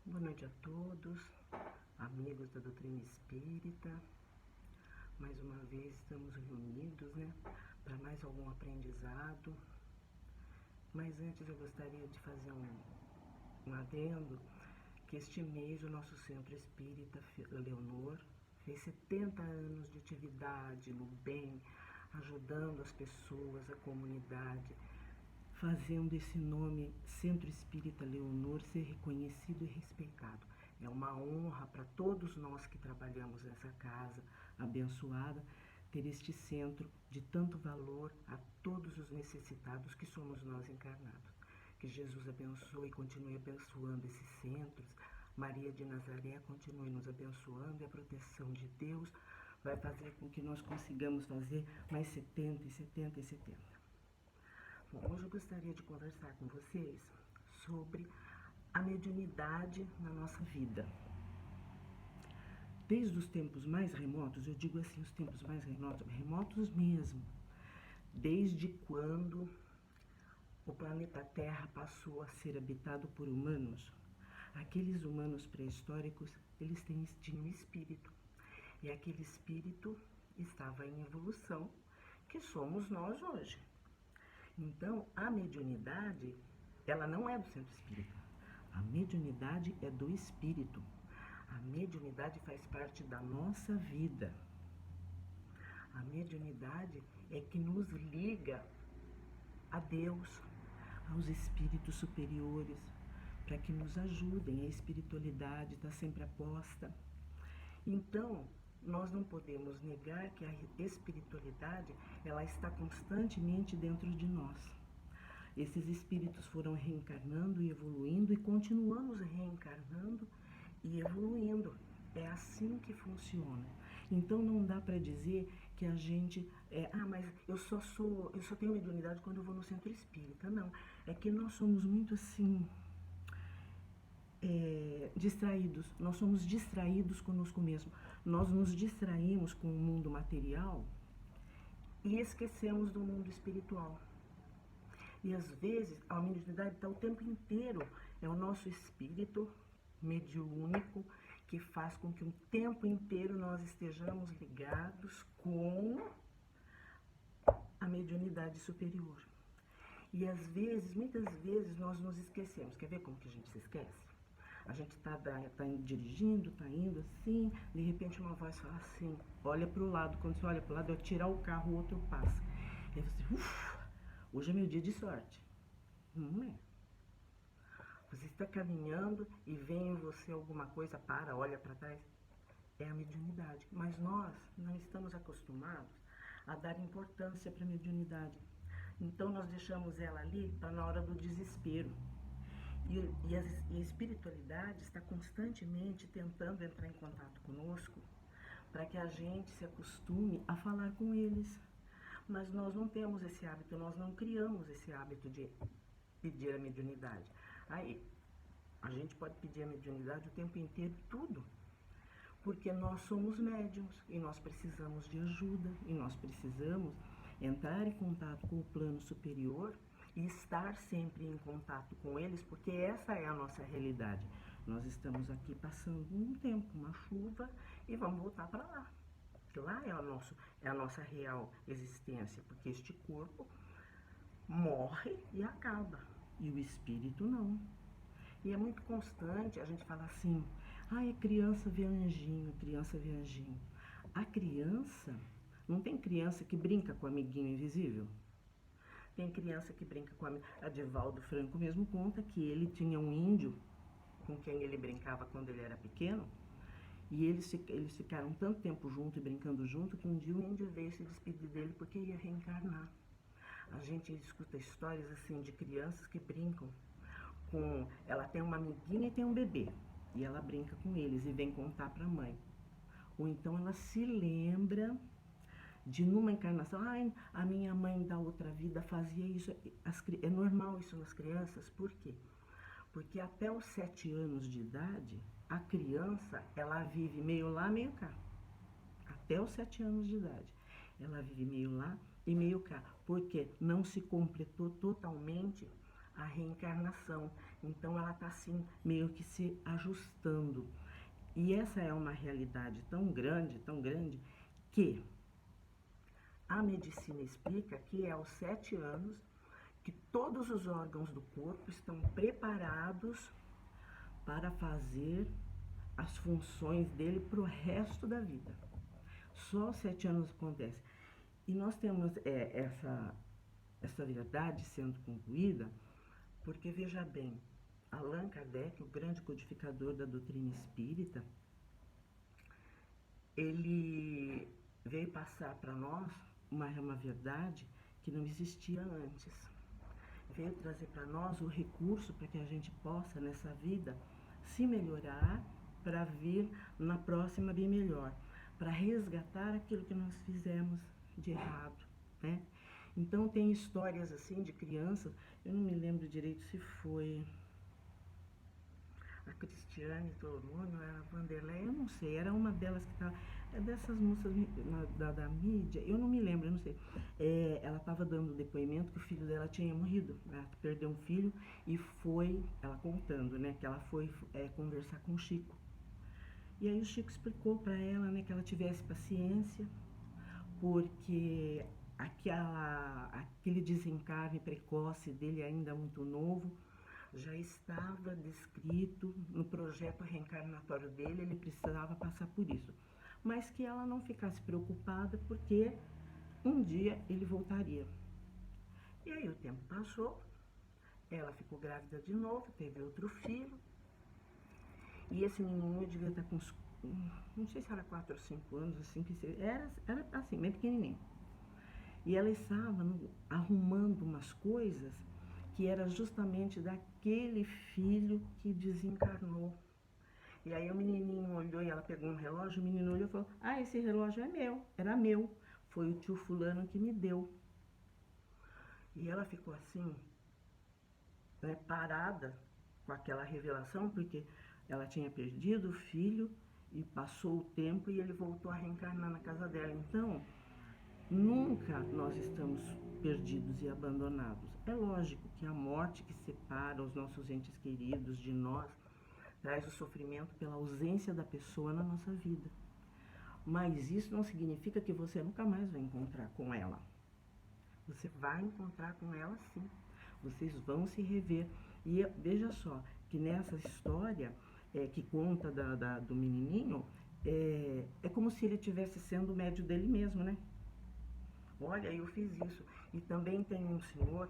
Boa noite a todos, amigos da doutrina espírita. Mais uma vez estamos reunidos, para mais algum aprendizado. Mas antes eu gostaria de fazer um adendo, que este mês o nosso Centro Espírita Leonor fez 70 anos de atividade no bem, ajudando as pessoas, a comunidade, fazendo esse nome Centro Espírita Leonor ser reconhecido e respeitado. É uma honra para todos nós que trabalhamos nessa casa abençoada, ter este centro de tanto valor a todos os necessitados que somos nós encarnados. Que Jesus abençoe e continue abençoando esses centros. Maria de Nazaré continue nos abençoando, e a proteção de Deus vai fazer com que nós consigamos fazer mais 70 e 70 e 70. Bom, hoje eu gostaria de conversar com vocês sobre a mediunidade na nossa vida. Desde os tempos mais remotos, eu digo assim, os tempos mais remotos mesmo, desde quando o planeta Terra passou a ser habitado por humanos, aqueles humanos pré-históricos, eles tinham espírito, e aquele espírito estava em evolução, que somos nós hoje. Então, a mediunidade, ela não é do centro espírita. A mediunidade é do espírito. A mediunidade faz parte da nossa vida. A mediunidade é que nos liga a Deus, aos espíritos superiores, para que nos ajudem. A espiritualidade está sempre aposta. Então, nós não podemos negar que a espiritualidade, ela está constantemente dentro de nós. Esses espíritos foram reencarnando e evoluindo, e continuamos reencarnando e evoluindo. É assim que funciona. Então não dá para dizer que a gente mas eu só tenho mediunidade quando eu vou no centro espírita. Não, é que nós somos muito assim distraídos. Nós somos distraídos conosco mesmo. Nós nos distraímos com o mundo material e esquecemos do mundo espiritual. E às vezes a mediunidade está o tempo inteiro. É o nosso espírito mediúnico que faz com que o tempo inteiro nós estejamos ligados com a mediunidade superior. E às vezes, muitas vezes, nós nos esquecemos. Quer ver como que a gente se esquece? A gente está dirigindo, está indo assim, de repente uma voz fala assim, olha para o lado. Quando você olha para o lado, eu tirar o carro, o outro passa. E aí você, hoje é meu dia de sorte. Não é. Você está caminhando e vem em você alguma coisa, olha para trás. É a mediunidade. Mas nós não estamos acostumados a dar importância para a mediunidade. Então nós deixamos ela ali para na hora do desespero. E a espiritualidade está constantemente tentando entrar em contato conosco para que a gente se acostume a falar com eles. Mas nós não temos esse hábito, nós não criamos esse hábito de pedir a mediunidade. Aí, a gente pode pedir a mediunidade o tempo inteiro, tudo. Porque nós somos médiums e nós precisamos de ajuda, e nós precisamos entrar em contato com o plano superior e estar sempre em contato com eles, porque essa é a nossa realidade. Nós estamos aqui passando um tempo, uma chuva, e vamos voltar para lá. Lá é a nossa real existência, porque este corpo morre e acaba, e o espírito não. E é muito constante a gente falar assim, é criança vê anjinho, criança vê anjinho. A criança, não tem criança que brinca com o amiguinho invisível? Tem criança que brinca com a Divaldo Franco mesmo conta que ele tinha um índio com quem ele brincava quando ele era pequeno, e eles ficaram tanto tempo junto e brincando junto que um dia o índio veio se despedir dele porque ia reencarnar. A gente escuta histórias assim de crianças que brincam com... Ela tem uma amiguinha e tem um bebê, e ela brinca com eles e vem contar para a mãe. Ou então ela se lembra de numa encarnação, a minha mãe da outra vida fazia isso. É normal isso nas crianças, por quê? Porque até os 7 anos de idade, a criança, ela vive meio lá, meio cá. Até os 7 anos de idade, ela vive meio lá e meio cá, porque não se completou totalmente a reencarnação. Então ela está assim, meio que se ajustando. E essa é uma realidade tão grande, que a medicina explica que é aos 7 anos que todos os órgãos do corpo estão preparados para fazer as funções dele para o resto da vida. Só aos 7 anos acontece. E nós temos essa verdade sendo concluída porque, veja bem, Allan Kardec, o grande codificador da doutrina espírita, ele veio passar para nós uma verdade que não existia antes. Veio trazer para nós o recurso para que a gente possa, nessa vida, se melhorar para vir na próxima bem melhor, para resgatar aquilo que nós fizemos de errado, né? Então tem histórias assim de crianças, eu não me lembro direito se foi a Cristiane Tormônio, a Vanderlei, eu não sei, era uma delas que estava, dessas moças da mídia, eu não me lembro, eu não sei. Ela estava dando depoimento que o filho dela tinha morrido, ela perdeu um filho e foi, ela contando, né, que ela foi conversar com o Chico. E aí o Chico explicou para ela, né, que ela tivesse paciência, porque aquele desencarne precoce dele, ainda muito novo, já estava descrito no projeto reencarnatório dele, ele precisava passar por isso. Mas que ela não ficasse preocupada, porque um dia ele voltaria. E aí o tempo passou, ela ficou grávida de novo, teve outro filho, e esse menininho devia estar com uns, não sei se era 4 ou 5 anos, assim, era assim, bem pequenininho. E ela estava arrumando umas coisas que era justamente daquele filho que desencarnou. E aí o menininho olhou e ela pegou um relógio, o menino olhou e falou, ah, esse relógio é meu, era meu, foi o tio fulano que me deu. E ela ficou assim, né, parada com aquela revelação, porque ela tinha perdido o filho e passou o tempo e ele voltou a reencarnar na casa dela. Então, nunca nós estamos perdidos e abandonados. É lógico que a morte que separa os nossos entes queridos de nós traz o sofrimento pela ausência da pessoa na nossa vida. Mas isso não significa que você nunca mais vai encontrar com ela. Você vai encontrar com ela sim. Vocês vão se rever. E veja só, que nessa história que conta do menininho, é como se ele estivesse sendo o médio dele mesmo, né? Olha, eu fiz isso. E também tem um senhor,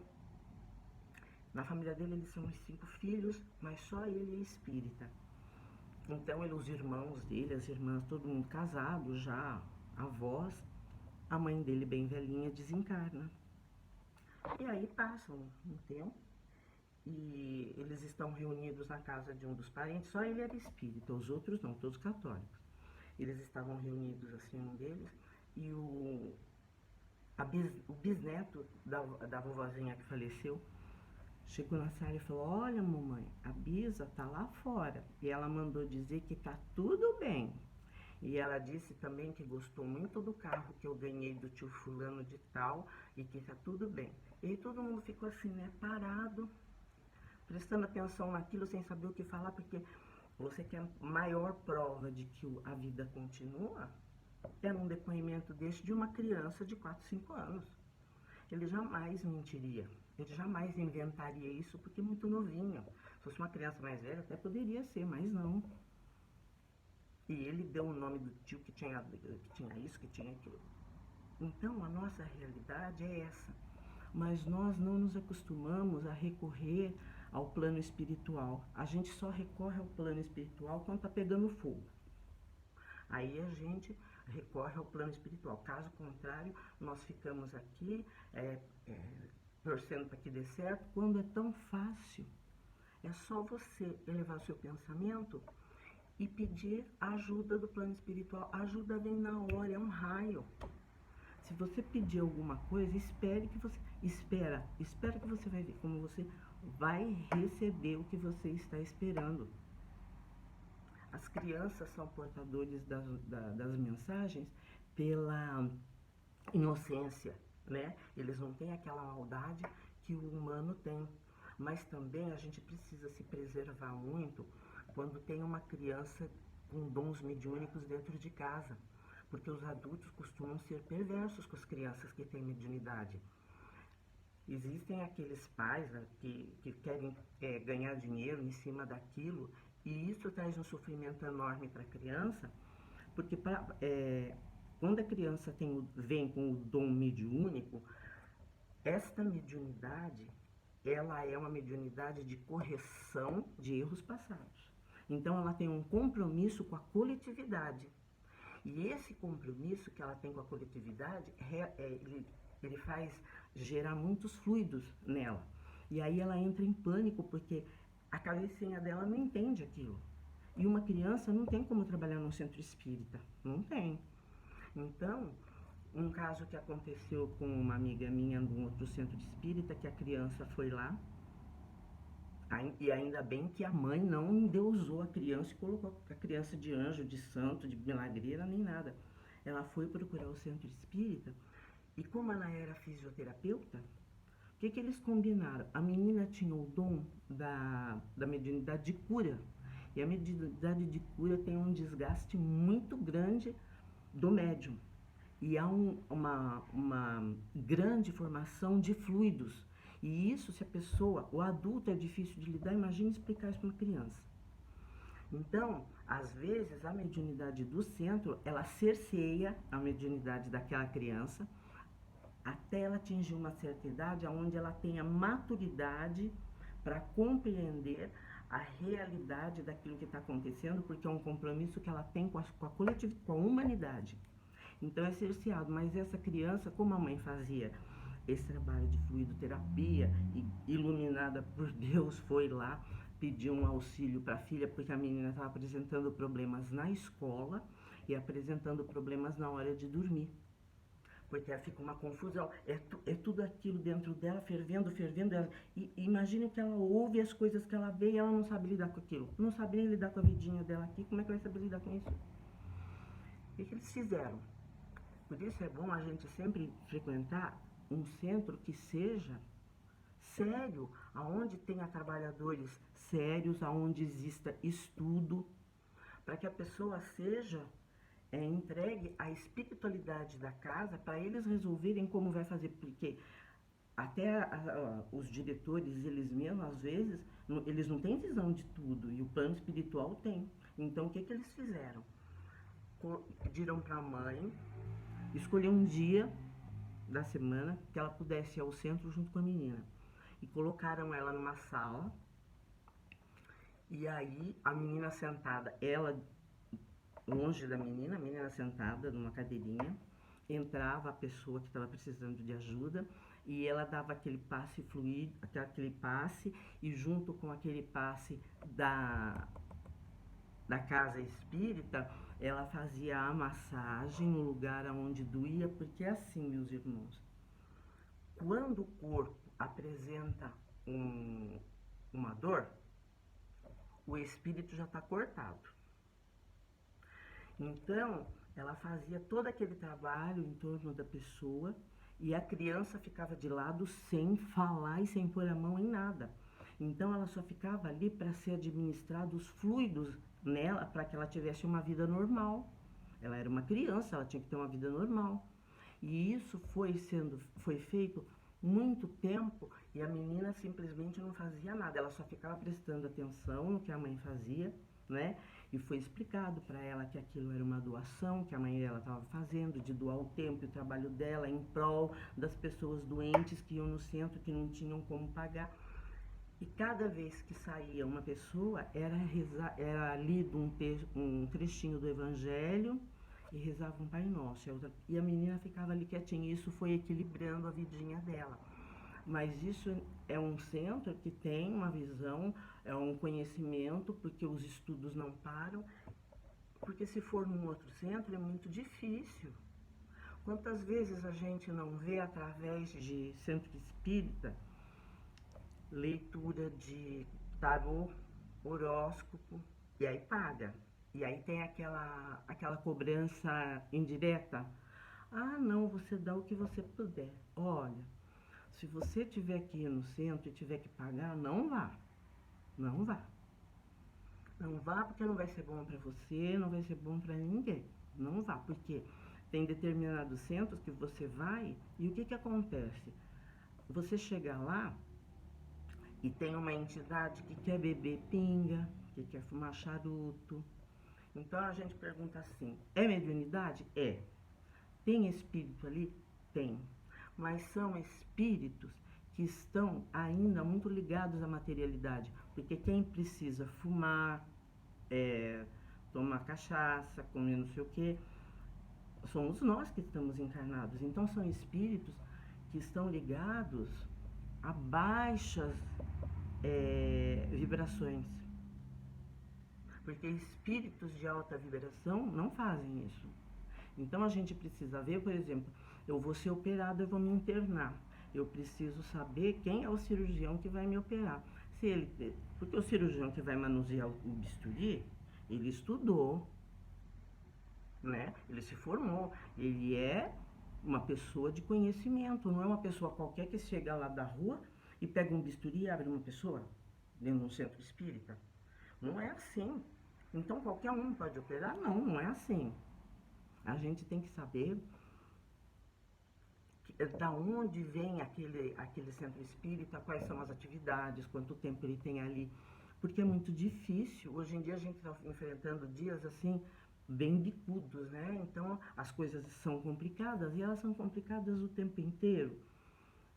na família dele eles são os 5 filhos, mas só ele é espírita. Então os irmãos dele, as irmãs, todo mundo casado já, avós, a mãe dele bem velhinha desencarna. E aí passa um tempo e eles estão reunidos na casa de um dos parentes, só ele era espírita, os outros não, todos católicos. Eles estavam reunidos assim, um deles, e o bisneto da vovozinha que faleceu chegou na sala e falou, olha mamãe, a Bisa tá lá fora. E ela mandou dizer que tá tudo bem. E ela disse também que gostou muito do carro que eu ganhei do tio fulano de tal e que tá tudo bem. E aí todo mundo ficou assim, né, parado, prestando atenção naquilo sem saber o que falar, porque você quer maior prova de que a vida continua, é um depoimento deste de uma criança de 4, 5 anos. Ele jamais mentiria, ele jamais inventaria isso, porque é muito novinho. Se fosse uma criança mais velha, até poderia ser, mas não. E ele deu o nome do tio que tinha isso, que tinha aquilo. Então, a nossa realidade é essa. Mas nós não nos acostumamos a recorrer ao plano espiritual. A gente só recorre ao plano espiritual quando está pegando fogo. Aí a gente recorre ao plano espiritual. Caso contrário, nós ficamos aqui torcendo para que dê certo, quando é tão fácil. É só você elevar o seu pensamento e pedir a ajuda do plano espiritual. A ajuda vem na hora, é um raio. Se você pedir alguma coisa, espere que você vai ver como você vai receber o que você está esperando. As crianças são portadores das mensagens pela inocência, né? Eles não têm aquela maldade que o humano tem. Mas também a gente precisa se preservar muito quando tem uma criança com dons mediúnicos dentro de casa, porque os adultos costumam ser perversos com as crianças que têm mediunidade. Existem aqueles pais, né, que querem ganhar dinheiro em cima daquilo, e isso traz um sofrimento enorme para a criança, porque quando a criança vem com o dom mediúnico, esta mediunidade, ela é uma mediunidade de correção de erros passados. Então ela tem um compromisso com a coletividade. E esse compromisso que ela tem com a coletividade, ele faz gerar muitos fluidos nela. E aí ela entra em pânico porque a cabecinha dela não entende aquilo. E uma criança não tem como trabalhar num centro espírita. Não tem. Então, um caso que aconteceu com uma amiga minha num outro centro espírita, que a criança foi lá, e ainda bem que a mãe não endeusou a criança e colocou a criança de anjo, de santo, de milagreira, nem nada. Ela foi procurar o centro espírita e como ela era fisioterapeuta, o que eles combinaram? A menina tinha o dom da mediunidade de cura. E a mediunidade de cura tem um desgaste muito grande do médium. E há uma grande formação de fluidos. E isso, se a pessoa, o adulto é difícil de lidar, imagine explicar isso para uma criança. Então, às vezes, a mediunidade do centro, ela cerceia a mediunidade daquela criança, até ela atingir uma certa idade, onde ela tenha maturidade para compreender a realidade daquilo que está acontecendo, porque é um compromisso que ela tem com a coletividade, com a humanidade. Então é cerceado, mas essa criança, como a mãe fazia esse trabalho de fluidoterapia, e iluminada por Deus, foi lá, pediu um auxílio para a filha, porque a menina estava apresentando problemas na escola e apresentando problemas na hora de dormir. Porque fica uma confusão, é tudo aquilo dentro dela, fervendo, e imagine que ela ouve as coisas que ela vê e ela não sabe lidar com aquilo. Não sabe nem lidar com a vidinha dela aqui, como é que vai saber lidar com isso? O que eles fizeram? Por isso é bom a gente sempre frequentar um centro que seja sério, aonde tenha trabalhadores sérios, aonde exista estudo, para que a pessoa seja entregue à espiritualidade da casa, para eles resolverem como vai fazer, porque até os diretores, eles mesmos, às vezes, eles não têm visão de tudo, e o plano espiritual tem. Então, o que eles fizeram? Pediram para a mãe escolher um dia da semana que ela pudesse ir ao centro junto com a menina. E colocaram ela numa sala, e aí a menina sentada, ela longe da menina, a menina sentada numa cadeirinha, entrava a pessoa que estava precisando de ajuda e ela dava aquele passe fluido, aquele passe, e junto com aquele passe da casa espírita, ela fazia a massagem no lugar onde doía, porque é assim, meus irmãos, quando o corpo apresenta uma dor, o espírito já está cortado. Então, ela fazia todo aquele trabalho em torno da pessoa e a criança ficava de lado sem falar e sem pôr a mão em nada. Então, ela só ficava ali para ser administrado os fluidos nela, para que ela tivesse uma vida normal. Ela era uma criança, ela tinha que ter uma vida normal. E isso foi feito muito tempo e a menina simplesmente não fazia nada. Ela só ficava prestando atenção no que a mãe fazia, né? E foi explicado para ela que aquilo era uma doação que a mãe dela estava fazendo, de doar o tempo e o trabalho dela em prol das pessoas doentes que iam no centro, que não tinham como pagar. E cada vez que saía uma pessoa, era lido um trechinho do Evangelho e rezava um Pai Nosso. E a menina ficava ali quietinha. Isso foi equilibrando a vidinha dela. Mas isso é um centro que tem uma visão, é um conhecimento, porque os estudos não param. Porque se for num outro centro é muito difícil. Quantas vezes a gente não vê através de centro espírita leitura de tarô, horóscopo, e aí paga. E aí tem aquela cobrança indireta. Ah, não, você dá o que você puder. Olha, Se você tiver que ir no centro e tiver que pagar, não vá. Não vá. Não vá porque não vai ser bom para você, não vai ser bom para ninguém. Não vá, porque tem determinados centros que você vai e o que acontece? Você chega lá e tem uma entidade que quer beber pinga, que quer fumar charuto. Então a gente pergunta assim, é mediunidade? É. Tem espírito ali? Tem. Mas são espíritos que estão ainda muito ligados à materialidade. Porque quem precisa fumar, tomar cachaça, comer não sei o quê, somos nós que estamos encarnados. Então são espíritos que estão ligados a baixas vibrações. Porque espíritos de alta vibração não fazem isso. Então a gente precisa ver, por exemplo, eu vou ser operado, eu vou me internar. Eu preciso saber quem é o cirurgião que vai me operar. Porque o cirurgião que vai manusear o bisturi, ele estudou, né? Ele se formou, ele é uma pessoa de conhecimento, não é uma pessoa qualquer que chega lá da rua e pega um bisturi e abre uma pessoa dentro de um centro espírita. Não é assim. Então qualquer um pode operar? Não, não é assim. A gente tem que saber da onde vem aquele centro espírita, quais são as atividades, quanto tempo ele tem ali. Porque é muito difícil. Hoje em dia a gente está enfrentando dias assim, bem bicudos, né? Então as coisas são complicadas e elas são complicadas o tempo inteiro.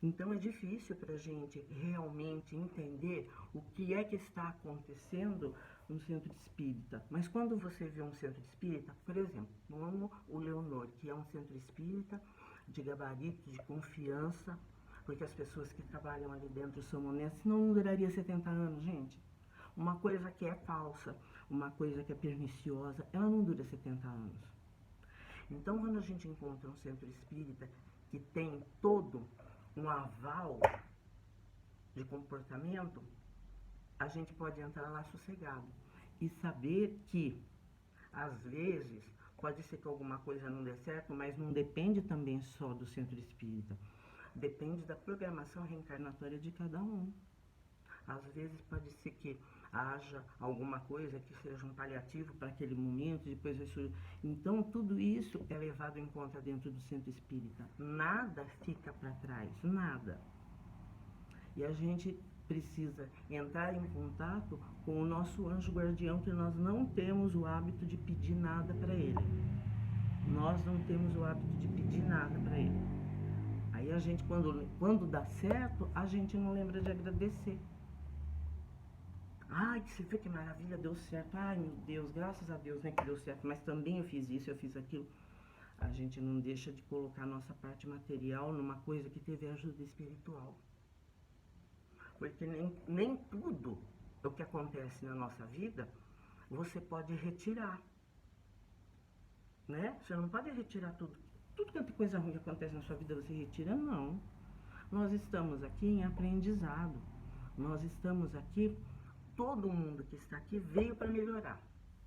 Então é difícil para a gente realmente entender o que é que está acontecendo no centro espírita. Mas quando você vê um centro espírita, por exemplo, como o Leonor, que é um centro espírita de gabarito, de confiança, porque as pessoas que trabalham ali dentro são honestas, senão não duraria 70 anos, gente. Uma coisa que é falsa, uma coisa que é perniciosa, ela não dura 70 anos. Então, quando a gente encontra um centro espírita que tem todo um aval de comportamento, a gente pode entrar lá sossegado e saber que, às vezes, pode ser que alguma coisa não dê certo, mas não depende também só do centro espírita. Depende da programação reencarnatória de cada um. Às vezes pode ser que haja alguma coisa que seja um paliativo para aquele momento, depois vai surgir. Então, tudo isso é levado em conta dentro do centro espírita. Nada fica para trás, nada. E a gente precisa entrar em contato com o nosso anjo guardião, que nós não temos o hábito de pedir nada para ele. Nós não temos o hábito de pedir nada para ele. Aí a gente, quando dá certo, a gente não lembra de agradecer. Ai, você vê que maravilha, deu certo. Ai, meu Deus, graças a Deus, né, que deu certo. Mas também eu fiz isso, eu fiz aquilo. A gente não deixa de colocar a nossa parte material numa coisa que teve ajuda espiritual. Porque nem tudo o que acontece na nossa vida, você pode retirar. Né? Você não pode retirar tudo. Tudo quanto coisa ruim que acontece na sua vida, você retira, não. Nós estamos aqui em aprendizado. Nós estamos aqui, todo mundo que está aqui veio para melhorar.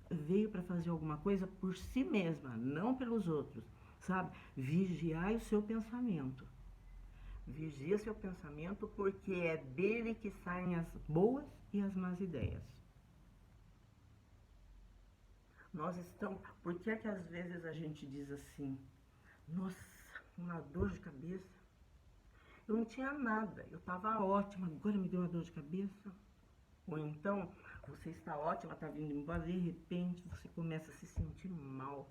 Veio para fazer alguma coisa por si mesma, não pelos outros, sabe? Vigiai o seu pensamento. Vigia seu pensamento, porque é dele que saem as boas e as más ideias. Nós estamos... Por que é que às vezes a gente diz assim, nossa, uma dor de cabeça? Eu não tinha nada, eu estava ótima, agora me deu uma dor de cabeça. Ou então, você está ótima, está vindo embora, de repente você começa a se sentir mal.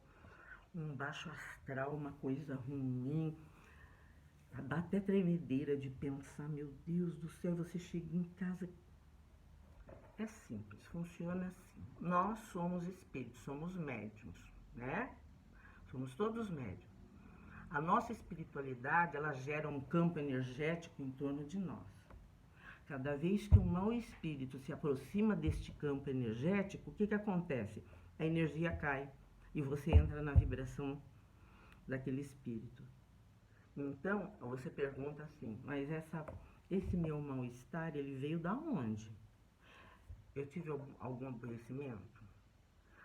Um baixo astral, uma coisa ruim. Dá até tremedeira de pensar, meu Deus do céu, você chega em casa. É simples, funciona assim. Nós somos espíritos, somos médiuns, né? Somos todos médiuns. A nossa espiritualidade, ela gera um campo energético em torno de nós. Cada vez que um mau espírito se aproxima deste campo energético, o que acontece? A energia cai e você entra na vibração daquele espírito. Então, você pergunta assim, mas esse meu mal-estar, ele veio da onde? Eu tive algum aborrecimento?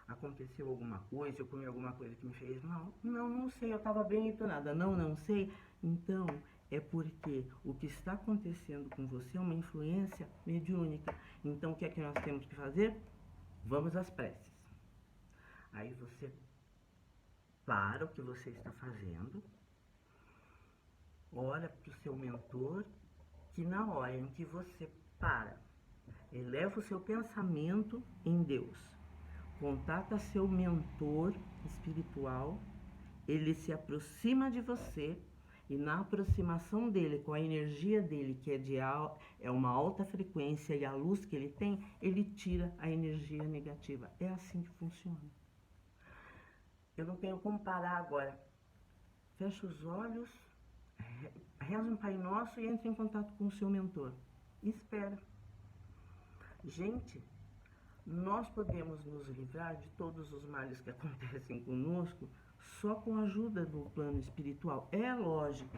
Aconteceu alguma coisa? Eu comi alguma coisa que me fez mal? Não sei, eu estava bem entonada. Não sei. Então, é porque o que está acontecendo com você é uma influência mediúnica. Então, o que é que nós temos que fazer? Vamos às preces. Aí você para o que você está fazendo, olha para o seu mentor, que na hora em que você para, eleva o seu pensamento em Deus, contata seu mentor espiritual, ele se aproxima de você e na aproximação dele, com a energia dele, que é uma alta frequência e a luz que ele tem, ele tira a energia negativa. É assim que funciona. Eu não tenho como parar agora. Fecha os olhos, reza um Pai Nosso e entra em contato com o seu mentor. E espera. Gente, nós podemos nos livrar de todos os males que acontecem conosco só com a ajuda do plano espiritual. É lógico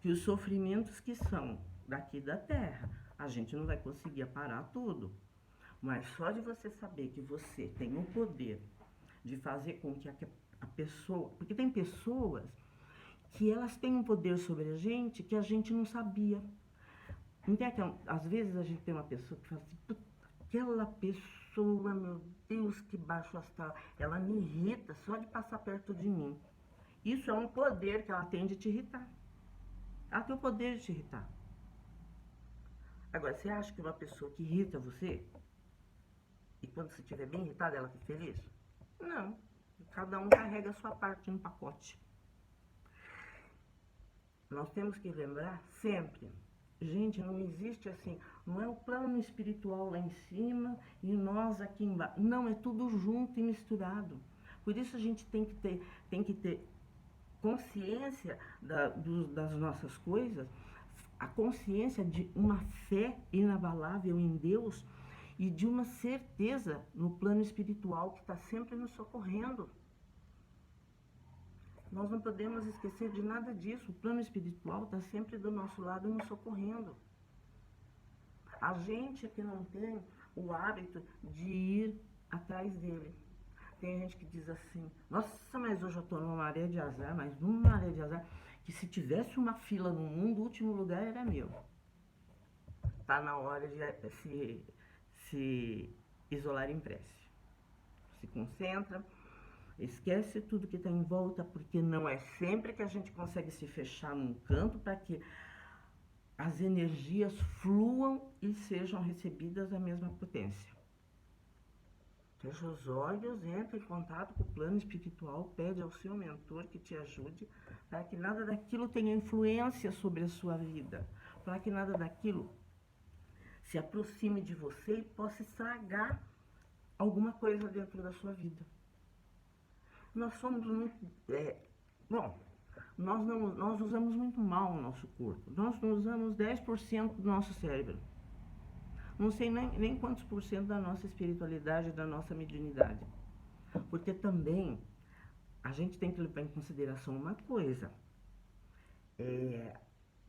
que os sofrimentos que são daqui da Terra, a gente não vai conseguir parar tudo. Mas só de você saber que você tem o poder de fazer com que a pessoa... Porque tem pessoas que elas têm um poder sobre a gente não sabia. Então, às vezes a gente tem uma pessoa que fala assim, aquela pessoa, meu Deus, que baixo astral, ela me irrita só de passar perto de mim. Isso é um poder que ela tem de te irritar. Ela tem o poder de te irritar. Agora, você acha que uma pessoa que irrita você, e quando você estiver bem irritada, ela fica feliz? Não. Cada um carrega a sua parte no pacote. Nós temos que lembrar sempre, gente, não existe assim, não é o plano espiritual lá em cima e nós aqui embaixo. Não, é tudo junto e misturado. Por isso a gente tem que ter consciência das nossas coisas, a consciência de uma fé inabalável em Deus e de uma certeza no plano espiritual que está sempre nos socorrendo. Nós não podemos esquecer de nada disso. O plano espiritual está sempre do nosso lado nos socorrendo. A gente que não tem o hábito de ir atrás dele. Tem gente que diz assim, nossa, mas hoje eu estou numa maré de azar, mas numa maré de azar, que se tivesse uma fila no mundo, o último lugar era meu. Está na hora de se isolar em prece. Se concentra. Esquece tudo que está em volta, porque não é sempre que a gente consegue se fechar num canto para que as energias fluam e sejam recebidas à mesma potência. Fecha os olhos, entra em contato com o plano espiritual, pede ao seu mentor que te ajude para que nada daquilo tenha influência sobre a sua vida, para que nada daquilo se aproxime de você e possa estragar alguma coisa dentro da sua vida. Nós somos muito... nós usamos muito mal o nosso corpo. Nós não usamos 10% do nosso cérebro. Não sei nem quantos por cento da nossa espiritualidade, da nossa mediunidade. Porque também a gente tem que levar em consideração uma coisa.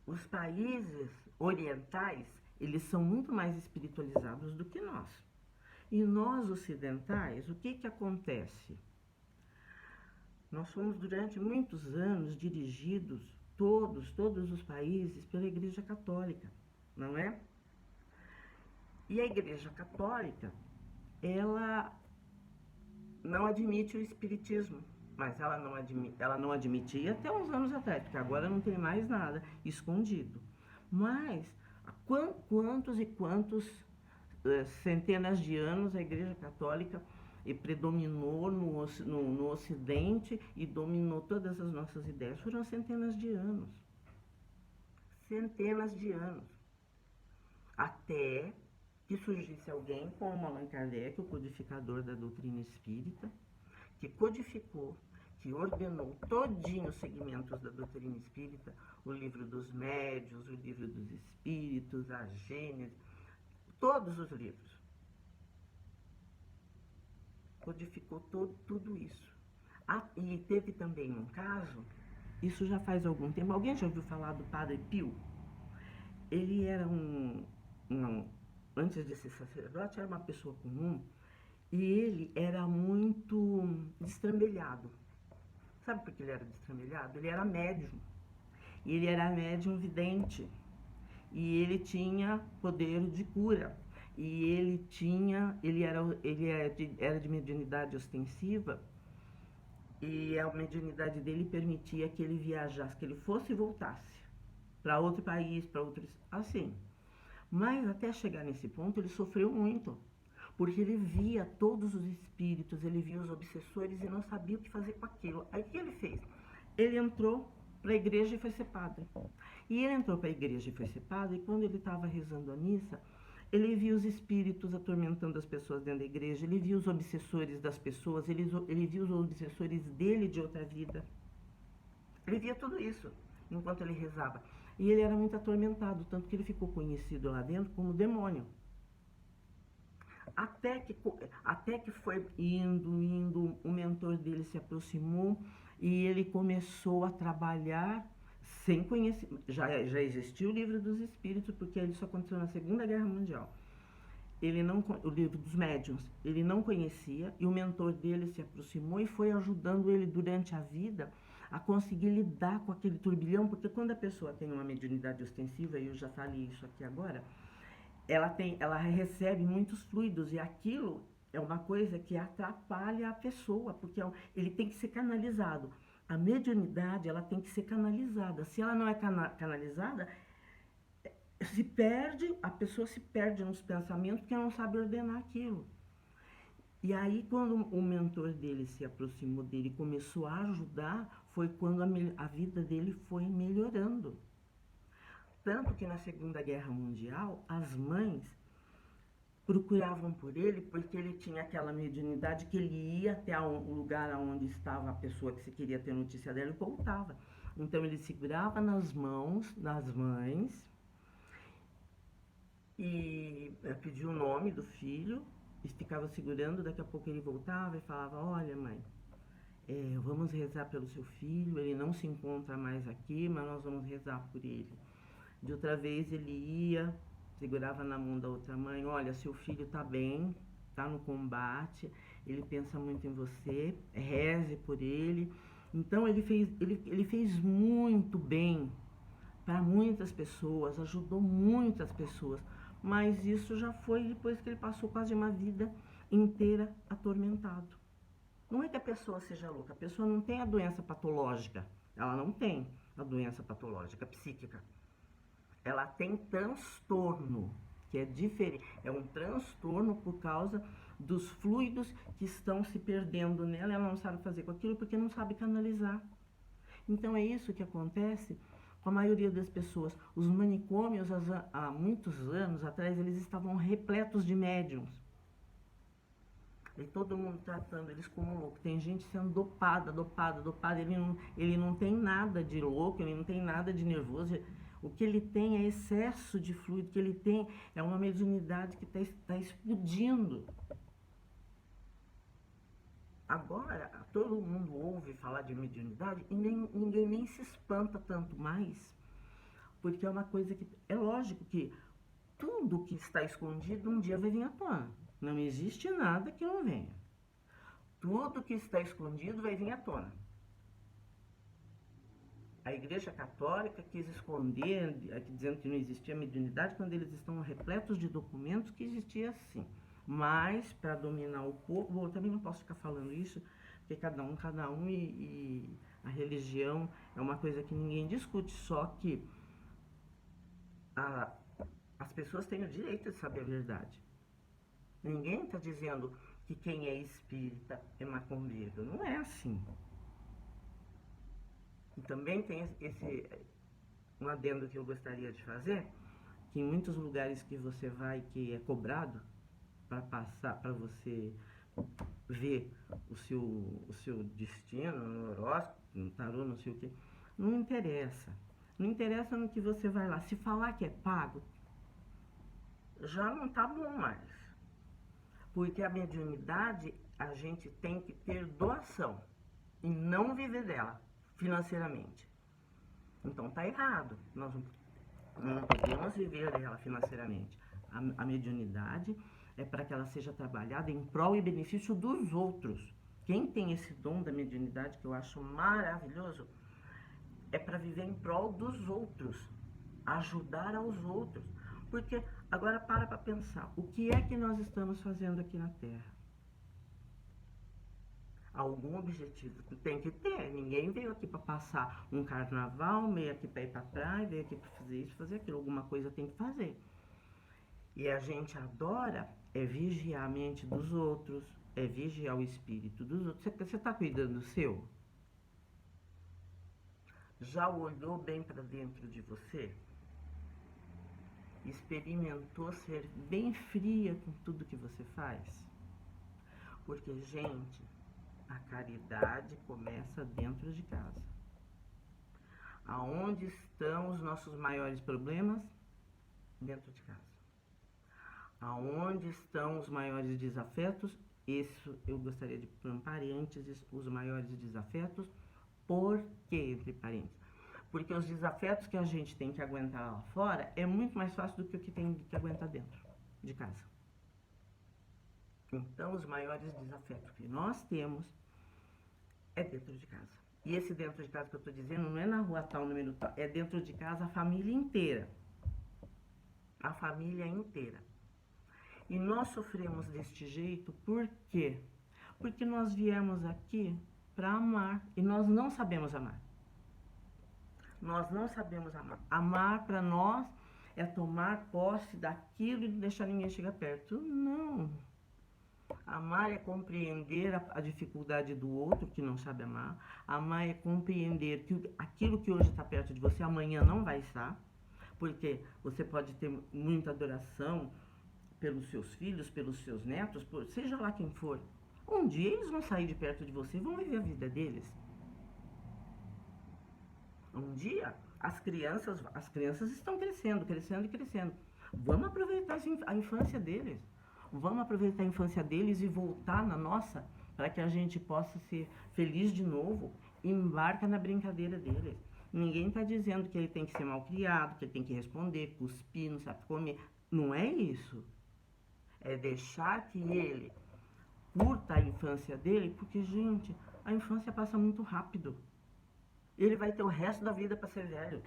Os países orientais, eles são muito mais espiritualizados do que nós. E nós, ocidentais, o que acontece? Nós fomos durante muitos anos dirigidos, todos os países, pela Igreja Católica, não é? E a Igreja Católica, ela não admite o espiritismo, mas ela não admitia até uns anos atrás, porque agora não tem mais nada escondido. Mas quantos e quantos centenas de anos a Igreja Católica predominou no Ocidente e dominou todas as nossas ideias. Foram centenas de anos. Centenas de anos. Até que surgisse alguém como Allan Kardec, o codificador da doutrina espírita, que codificou, que ordenou todinho os segmentos da doutrina espírita, o livro dos médiuns, o livro dos espíritos, a Gênese, todos os livros. Codificou tudo isso. E teve também um caso, isso já faz algum tempo, alguém já ouviu falar do Padre Pio? Ele era antes de ser sacerdote, era uma pessoa comum, e ele era muito destrambelhado. Sabe por que ele era destrambelhado? Ele era médium. E ele era médium vidente. E ele tinha poder de cura. E era de mediunidade ostensiva. E a mediunidade dele permitia que ele viajasse, que ele fosse e voltasse para outro país, para outros, assim. Mas até chegar nesse ponto, ele sofreu muito, porque ele via todos os espíritos, ele via os obsessores e não sabia o que fazer com aquilo. Aí o que ele fez? Ele entrou para a igreja e foi ser padre. E ele entrou para a igreja e foi ser padre, e quando ele estava rezando a missa, ele via os espíritos atormentando as pessoas dentro da igreja, ele via os obsessores das pessoas, ele via os obsessores dele de outra vida. Ele via tudo isso enquanto ele rezava. E ele era muito atormentado, tanto que ele ficou conhecido lá dentro como demônio. Até que foi indo, o mentor dele se aproximou e ele começou a trabalhar sem conhecimento. Já existia o livro dos espíritos, porque isso aconteceu na Segunda Guerra Mundial. O livro dos médiuns, ele não conhecia, e o mentor dele se aproximou e foi ajudando ele durante a vida a conseguir lidar com aquele turbilhão, porque quando a pessoa tem uma mediunidade ostensiva, e eu já falei isso aqui agora, ela recebe muitos fluidos, e aquilo é uma coisa que atrapalha a pessoa, porque ele tem que ser canalizado. A mediunidade, ela tem que ser canalizada. Se ela não é canalizada, a pessoa se perde nos pensamentos porque não sabe ordenar aquilo. E aí, quando o mentor dele se aproximou dele e começou a ajudar, foi quando a vida dele foi melhorando. Tanto que na Segunda Guerra Mundial, as mães procuravam por ele porque ele tinha aquela mediunidade que ele ia até o lugar onde estava a pessoa que se queria ter notícia dela e voltava. Então ele segurava nas mãos das mães e pedia o nome do filho e ficava segurando. Daqui a pouco ele voltava e falava: olha, mãe, vamos rezar pelo seu filho, ele não se encontra mais aqui, mas nós vamos rezar por ele. De outra vez ele ia, segurava na mão da outra mãe: olha, seu filho está bem, está no combate, ele pensa muito em você, reze por ele. Então ele fez muito bem para muitas pessoas, ajudou muitas pessoas, mas isso já foi depois que ele passou quase uma vida inteira atormentado. Não é que a pessoa seja louca, a pessoa não tem a doença patológica, ela não tem a doença patológica psíquica. Ela tem transtorno, que é diferente, é um transtorno por causa dos fluidos que estão se perdendo nela, ela não sabe fazer com aquilo porque não sabe canalizar. Então é isso que acontece com a maioria das pessoas. Os manicômios, há muitos anos atrás, eles estavam repletos de médiums. E todo mundo tratando eles como louco. Tem gente sendo dopada. Ele não tem nada de louco, ele não tem nada de nervoso. O que ele tem é excesso de fluido, o que ele tem é uma mediunidade que está explodindo. Agora, todo mundo ouve falar de mediunidade e ninguém nem se espanta tanto mais, porque é uma coisa que... É lógico que tudo que está escondido um dia vai vir à tona. Não existe nada que não venha. Tudo que está escondido vai vir à tona. A Igreja Católica quis esconder, dizendo que não existia mediunidade, quando eles estão repletos de documentos que existia sim. Mas, para dominar o povo, eu também não posso ficar falando isso, porque cada um, e a religião é uma coisa que ninguém discute, só que as pessoas têm o direito de saber a verdade. Ninguém está dizendo que quem é espírita é macumbeiro, não é assim. E também tem um adendo que eu gostaria de fazer, que em muitos lugares que você vai que é cobrado para passar, para você ver o seu destino, no horóscopo, no tarô, não sei o que, não interessa. Não interessa no que você vai lá. Se falar que é pago, já não tá bom mais. Porque a mediunidade, a gente tem que ter doação e não viver dela financeiramente. Então tá errado. Nós não podemos viver dela financeiramente. A mediunidade é para que ela seja trabalhada em prol e benefício dos outros. Quem tem esse dom da mediunidade, que eu acho maravilhoso, é para viver em prol dos outros, ajudar aos outros. Porque agora para pensar, o que é que nós estamos fazendo aqui na Terra? Algum objetivo tem que ter. Ninguém veio aqui para passar um carnaval, veio aqui para ir para praia, veio aqui para fazer isso, fazer aquilo. Alguma coisa tem que fazer. E a gente adora vigiar a mente dos outros, vigiar o espírito dos outros. Você está cuidando do seu? Já olhou bem para dentro de você? Experimentou ser bem fria com tudo que você faz? Porque, gente, a caridade começa dentro de casa. Aonde estão os nossos maiores problemas? Dentro de casa. Aonde estão os maiores desafetos? Isso eu gostaria de pôr um parênteses, os maiores desafetos. Por que, entre parênteses? Porque os desafetos que a gente tem que aguentar lá fora é muito mais fácil do que o que tem que aguentar dentro de casa. Então, os maiores desafetos que nós temos é dentro de casa. E esse dentro de casa que eu estou dizendo não é na rua tal, número tal, é dentro de casa a família inteira. A família inteira. E nós sofremos deste jeito por quê? Porque nós viemos aqui para amar e nós não sabemos amar. Nós não sabemos amar. Amar para nós é tomar posse daquilo e não deixar ninguém chegar perto. Não. Amar é compreender a dificuldade do outro que não sabe amar. Amar é compreender que aquilo que hoje está perto de você, amanhã não vai estar. Porque você pode ter muita adoração pelos seus filhos, pelos seus netos, seja lá quem for. Um dia eles vão sair de perto de você e vão viver a vida deles. Um dia as crianças estão crescendo, crescendo e crescendo. Vamos aproveitar a infância deles. Vamos aproveitar a infância deles e voltar na nossa, para que a gente possa ser feliz de novo. Embarca na brincadeira deles. Ninguém está dizendo que ele tem que ser mal criado, que ele tem que responder, cuspir, não sabe comer. Não é isso. É deixar que ele curta a infância dele, porque, gente, a infância passa muito rápido. Ele vai ter o resto da vida para ser velho,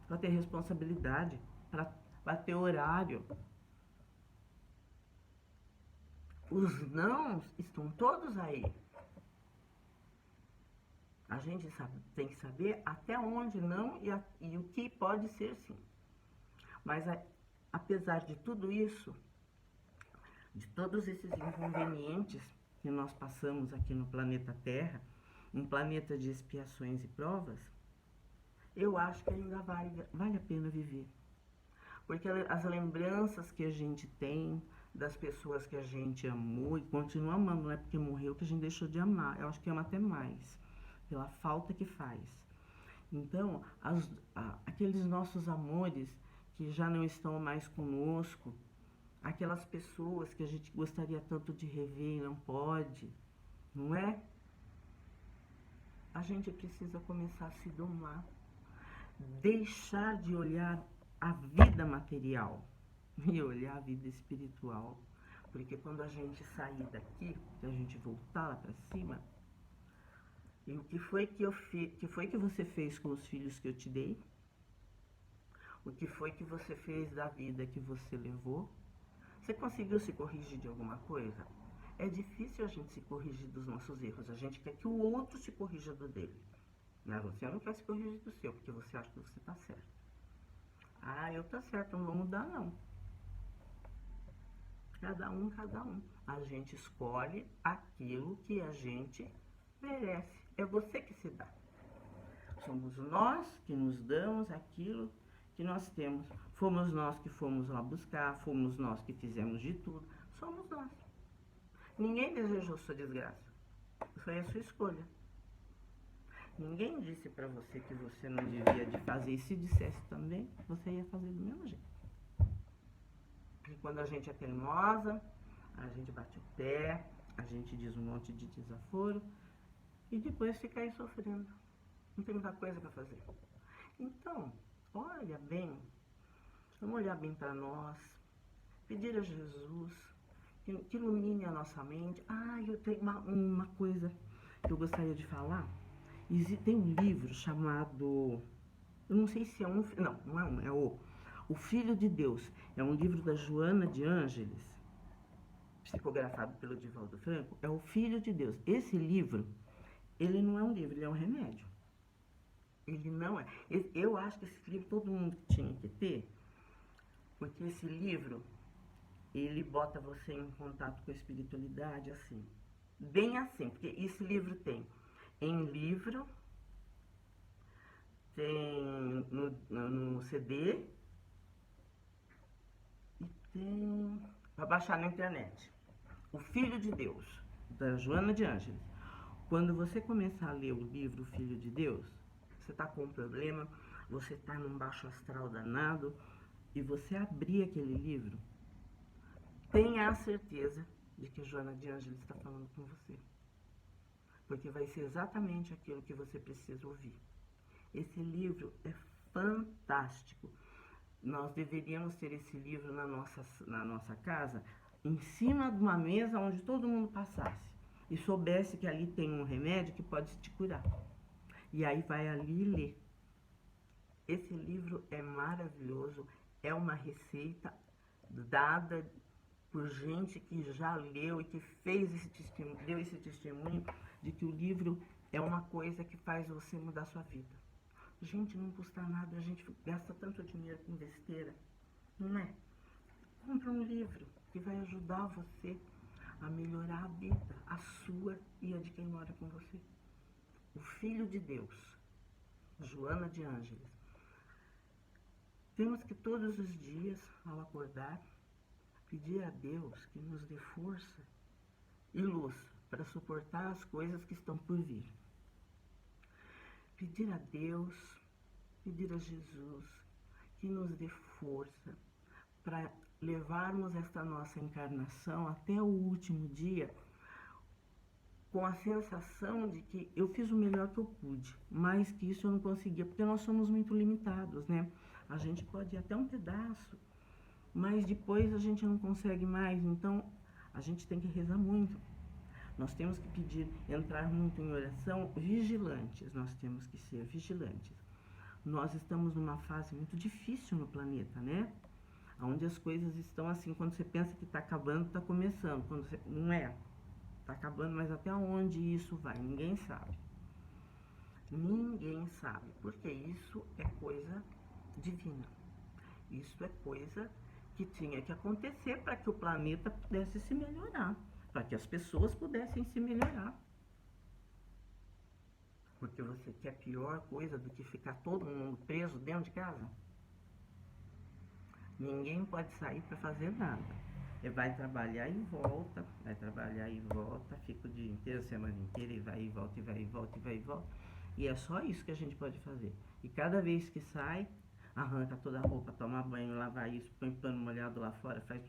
para ter responsabilidade, para ter horário. Os nãos estão todos aí. A gente tem que saber até onde não e o que pode ser sim. Mas apesar de tudo isso, de todos esses inconvenientes que nós passamos aqui no planeta Terra, um planeta de expiações e provas, eu acho que ainda vale a pena viver. Porque as lembranças que a gente tem das pessoas que a gente amou e continua amando, não é porque morreu que a gente deixou de amar. Eu acho que ama até mais, pela falta que faz. Então, aqueles nossos amores que já não estão mais conosco, aquelas pessoas que a gente gostaria tanto de rever e não pode, não é? A gente precisa começar a se domar, deixar de olhar a vida material e olhar a vida espiritual, porque quando a gente sair daqui, que a gente voltar lá para cima, e o que foi que você fez com os filhos que eu te dei? O que foi que você fez da vida que você levou? Você conseguiu se corrigir de alguma coisa? É difícil a gente se corrigir dos nossos erros. A gente quer que o outro se corrija do dele. Mas você não quer se corrigir do seu, porque você acha que você está certo. Ah, eu tá certo, não vou mudar não. Cada um, cada um. A gente escolhe aquilo que a gente merece. É você que se dá. Somos nós que nos damos aquilo que nós temos. Fomos nós que fomos lá buscar, fomos nós que fizemos de tudo. Somos nós. Ninguém desejou sua desgraça. Foi a sua escolha. Ninguém disse pra você que você não devia de fazer. E se dissesse também, você ia fazer do mesmo jeito. Porque quando a gente é teimosa, a gente bate o pé, a gente diz um monte de desaforo e depois fica aí sofrendo. Não tem muita coisa pra fazer. Então, olha bem, vamos olhar bem para nós, pedir a Jesus que ilumine a nossa mente. Ah, eu tenho uma coisa que eu gostaria de falar. Tem um livro chamado, eu não sei se é um, não é um, é o Filho de Deus. É um livro da Joana de Ângeles, psicografado pelo Divaldo Franco. É o Filho de Deus. Esse livro, ele não é um livro, ele é um remédio. Ele não é. Eu acho que esse livro todo mundo tinha que ter, porque esse livro, ele bota você em contato com a espiritualidade assim. Bem assim, porque esse livro tem em livro, tem no CD e tem para baixar na internet. O Filho de Deus, da Joana de Ângeles. Quando você começar a ler o livro O Filho de Deus, você está com um problema, você está num baixo astral danado, e você abrir aquele livro, tenha a certeza de que Joana de Ângeles está falando com você. Porque vai ser exatamente aquilo que você precisa ouvir. Esse livro é fantástico. Nós deveríamos ter esse livro na nossa casa, em cima de uma mesa onde todo mundo passasse e soubesse que ali tem um remédio que pode te curar. E aí vai ali ler. Esse livro é maravilhoso, é uma receita dada por gente que já leu e que fez esse testemunho, deu esse testemunho de que o livro é uma coisa que faz você mudar sua vida. Gente, não custa nada, a gente gasta tanto dinheiro com besteira, não é? Compra um livro que vai ajudar você a melhorar a vida, a sua e a de quem mora com você. O Filho de Deus, Joana de Ângeles. Temos que todos os dias, ao acordar, pedir a Deus que nos dê força e luz para suportar as coisas que estão por vir. Pedir a Deus, pedir a Jesus que nos dê força para levarmos esta nossa encarnação até o último dia com a sensação de que eu fiz o melhor que eu pude, mais que isso eu não conseguia, porque nós somos muito limitados, né? A gente pode ir até um pedaço, mas depois a gente não consegue mais, então a gente tem que rezar muito. Nós temos que pedir, entrar muito em oração, vigilantes, nós temos que ser vigilantes. Nós estamos numa fase muito difícil no planeta, né? Onde as coisas estão assim, quando você pensa que está acabando, está começando. Quando você, não é, está acabando, mas até onde isso vai? Ninguém sabe. Ninguém sabe, porque isso é coisa divina. Isso é coisa que tinha que acontecer para que o planeta pudesse se melhorar, para que as pessoas pudessem se melhorar. Porque você quer pior coisa do que ficar todo mundo preso dentro de casa? Ninguém pode sair para fazer nada. Ele vai trabalhar e volta, vai trabalhar e volta, fica o dia inteiro, a semana inteira, e vai e volta, e vai e volta, e vai e volta. E é só isso que a gente pode fazer. E cada vez que sai, arranca toda a roupa, toma banho, lava isso, põe pano molhado lá fora, faz...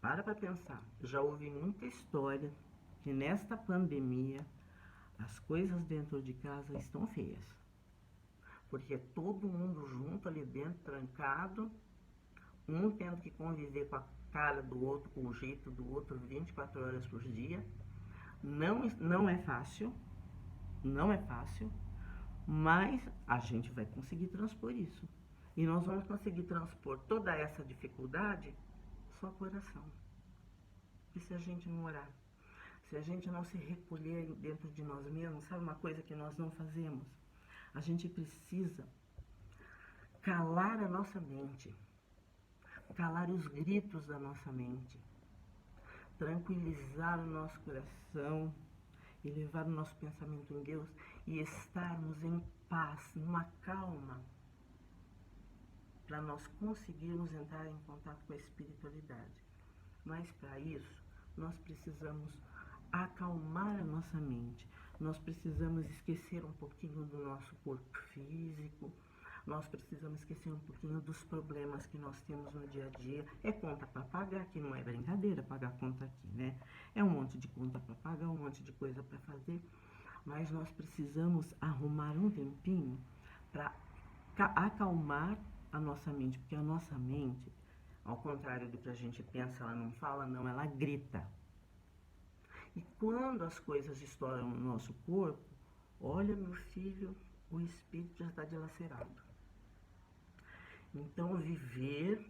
Para pensar. Já ouvi muita história que nesta pandemia as coisas dentro de casa estão feias. Porque todo mundo junto ali dentro, trancado, um tendo que conviver com a cara do outro, com o jeito do outro 24 horas por dia. Não é fácil, não é fácil, mas a gente vai conseguir transpor isso. E nós vamos conseguir transpor toda essa dificuldade só com oração. E se a gente não orar? Se a gente não se recolher dentro de nós mesmos, sabe uma coisa que nós não fazemos? A gente precisa calar a nossa mente, calar os gritos da nossa mente, tranquilizar o nosso coração e levar o nosso pensamento em Deus e estarmos em paz, numa calma, para nós conseguirmos entrar em contato com a espiritualidade. Mas para isso, nós precisamos acalmar a nossa mente. Nós precisamos esquecer um pouquinho do nosso corpo físico. Nós precisamos esquecer um pouquinho dos problemas que nós temos no dia a dia. É conta para pagar, que não é brincadeira pagar conta aqui, né? É um monte de conta para pagar, um monte de coisa para fazer. Mas nós precisamos arrumar um tempinho para acalmar a nossa mente. Porque a nossa mente, ao contrário do que a gente pensa, ela não fala, não, ela grita. E quando as coisas estouram no nosso corpo, olha, meu filho, o espírito já está dilacerado. Então, viver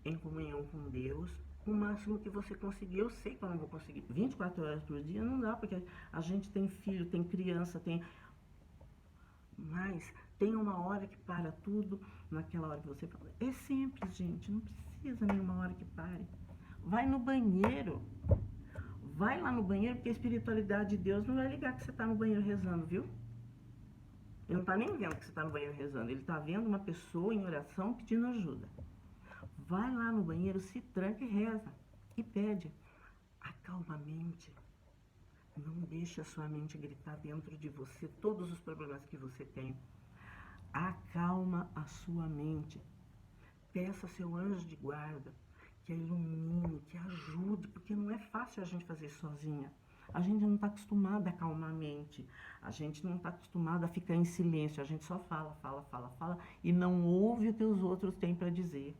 em comunhão com Deus, o máximo que você conseguir. Eu sei que eu não vou conseguir 24 horas por dia, não dá, porque a gente tem filho, tem criança, mas tem uma hora que para tudo, naquela hora que você fala. É simples, gente, não precisa nenhuma hora que pare. Vai no banheiro. Vai lá no banheiro, porque a espiritualidade de Deus não vai ligar que você está no banheiro rezando, viu? Ele não está nem vendo que você está no banheiro rezando. Ele está vendo uma pessoa em oração pedindo ajuda. Vai lá no banheiro, se tranca e reza. E pede. Acalma a mente. Não deixe a sua mente gritar dentro de você todos os problemas que você tem. Acalma a sua mente. Peça seu anjo de guarda que a ilumine, que ajude, porque não é fácil a gente fazer isso sozinha. A gente não está acostumada a acalmar a mente. A gente não está acostumada a ficar em silêncio. A gente só fala, fala, fala, fala e não ouve o que os outros têm para dizer.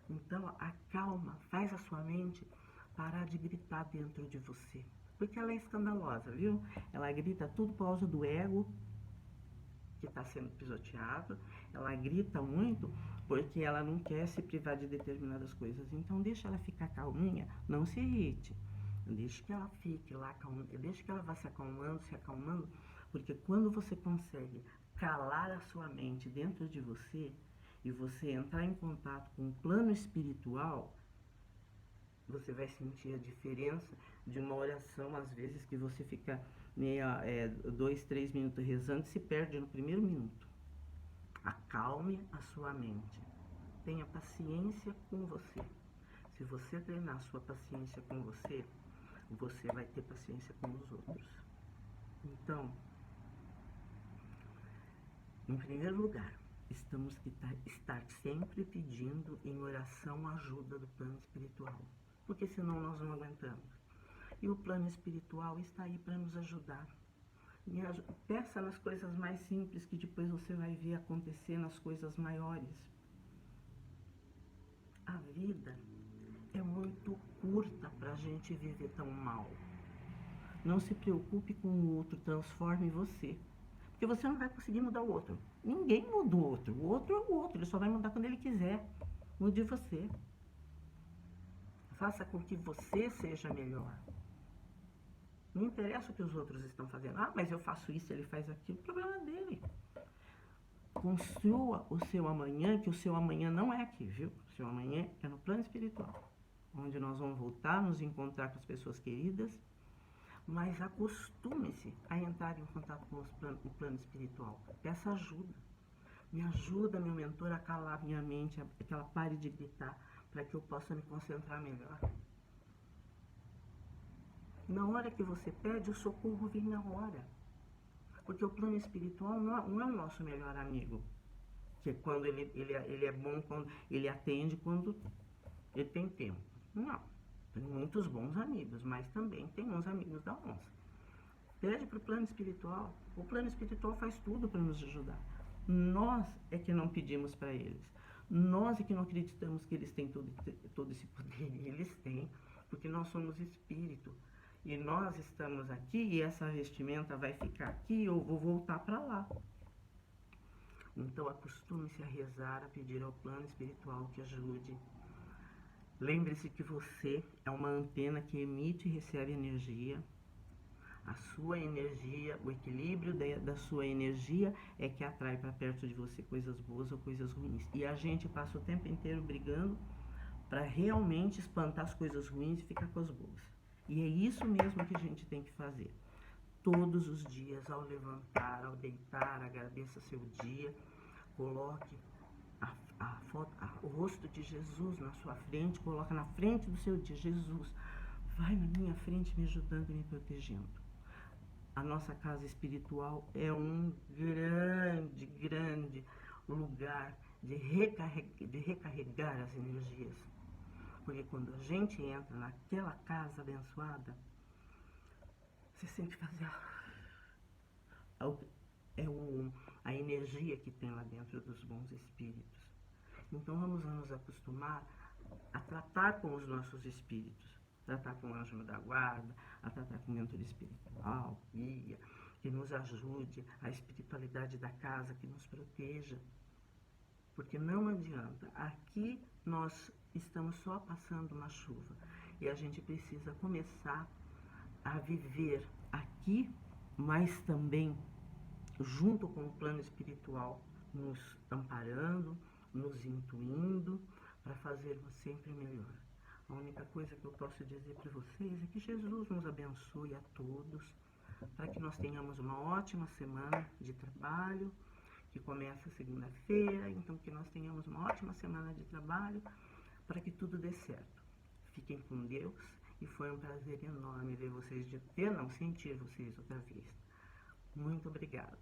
Então, acalma, faz a sua mente parar de gritar dentro de você. Porque ela é escandalosa, viu? Ela grita tudo por causa do ego que está sendo pisoteado. Ela grita muito porque ela não quer se privar de determinadas coisas. Então, deixa ela ficar calminha, não se irrite. Deixa que ela fique lá, deixa que ela vá se acalmando, porque quando você consegue calar a sua mente dentro de você e você entrar em contato com o plano espiritual, você vai sentir a diferença de uma oração, às vezes, que você fica 2, 3 minutos rezando e se perde no primeiro minuto. Acalme a sua mente. Tenha paciência com você. Se você treinar a sua paciência com você, você vai ter paciência com os outros. Então, em primeiro lugar, estamos que estar sempre pedindo em oração a ajuda do plano espiritual, porque senão nós não aguentamos. E o plano espiritual está aí para nos ajudar. Peça nas coisas mais simples, que depois você vai ver acontecer nas coisas maiores. A vida é muito curta para a gente viver tão mal. Não se preocupe com o outro, transforme você. Porque você não vai conseguir mudar o outro. Ninguém muda o outro. O outro é o outro, ele só vai mudar quando ele quiser. Mude você. Faça com que você seja melhor. Não interessa o que os outros estão fazendo. Ah, mas eu faço isso, ele faz aquilo. O problema é dele. Construa o seu amanhã, que o seu amanhã não é aqui, viu? O seu amanhã é no plano espiritual, onde nós vamos voltar, nos encontrar com as pessoas queridas, mas acostume-se a entrar em contato com o plano espiritual. Peça ajuda. Me ajuda, meu mentor, a calar minha mente, que ela pare de gritar, para que eu possa me concentrar melhor. Na hora que você pede, o socorro vem na hora. Porque o plano espiritual não é o nosso melhor amigo. Que é quando ele é bom, quando ele atende, quando ele tem tempo. Não. Tem muitos bons amigos, mas também tem uns amigos da onça. Pede para o plano espiritual. O plano espiritual faz tudo para nos ajudar. Nós é que não pedimos para eles. Nós é que não acreditamos que eles têm todo esse poder. Eles têm, porque nós somos espírito. E nós estamos aqui e essa vestimenta vai ficar aqui e eu vou voltar para lá. Então acostume-se a rezar, a pedir ao plano espiritual que ajude. Lembre-se que você é uma antena que emite e recebe energia. A sua energia, o equilíbrio da sua energia é que atrai para perto de você coisas boas ou coisas ruins. E a gente passa o tempo inteiro brigando para realmente espantar as coisas ruins e ficar com as boas. E é isso mesmo que a gente tem que fazer. Todos os dias, ao levantar, ao deitar, agradeça seu dia, coloque o rosto de Jesus na sua frente, coloca na frente do seu dia. Jesus, vai na minha frente me ajudando e me protegendo. A nossa casa espiritual é um grande, grande lugar de recarregar as energias. Porque quando a gente entra naquela casa abençoada, você sente fazer a energia que tem lá dentro dos bons espíritos. Então vamos nos acostumar a tratar com os nossos espíritos, tratar com o anjo da guarda, a tratar com o mentor espiritual, guia, que nos ajude, a espiritualidade da casa que nos proteja. Porque não adianta, aqui nós estamos só passando uma chuva e a gente precisa começar a viver aqui, mas também junto com o plano espiritual, nos amparando, nos intuindo para fazermos sempre melhor. A única coisa que eu posso dizer para vocês é que Jesus nos abençoe a todos, para que nós tenhamos uma ótima semana de trabalho, que começa segunda-feira, então que nós tenhamos uma ótima semana de trabalho, para que tudo dê certo. Fiquem com Deus e foi um prazer enorme sentir vocês outra vez. Muito obrigada.